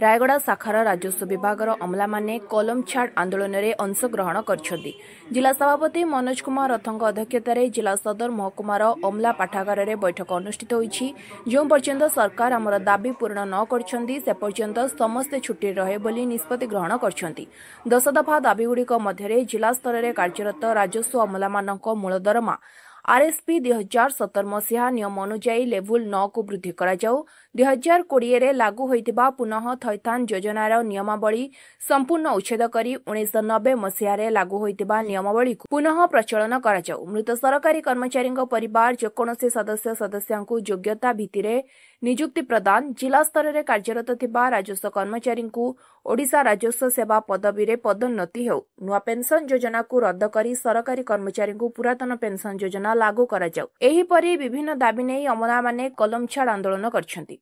रायगड़ा शाखार राजस्व विभाग अमला माने कलम छाड़ आंदोलन में अंशग्रहण कर जिला सभापति मनोज कुमार रथों अध्यक्षतार जिला सदर महकुमार अमला पाठागार में बैठक अनुष्ठित होईछि। जो पर्यंत सरकार आमर दाबी पूर्ण न करछन्ती से पर्यंत समस्ते छुट्टी रहे बोली निष्पत्ति ग्रहण करछन्ती। 10 दफा दाबीगुड़िक मध्य जिला स्तर में कार्यरत राजस्व अमला मानक मूल दरमा आरएसपी 2017 मसीहा नियम अनुजाई लेवल 9 को वृद्धि करा जाऊ। 2020 रे लागू होइतिबा पुनः थैथान योजनार नियमावली संपूर्ण उच्छेद करी 1990 मसीहा रे लागू होइतिबा नियमावली को पुनः प्रचलन करा जाऊ। मृत सरकारी कर्मचारी परिवार जेकोसी सदस्यांकु योग्यता भित्तिरे नियुक्ति प्रदान, जिला स्तर में कार्यरत थिबा राजस्व कर्मचारी ओडिशा राजस्व सेवा पदवी रे पदोन्नति हेउ। नुआ पेंशन योजना को रद्द करी सरकारी कर्मचारी पुरातन पेंशन योजना लागू करा जाऊ। एही परी विभिन्न दाबी नै अमला माने कलम छाड़ आंदोलन करछन्ती।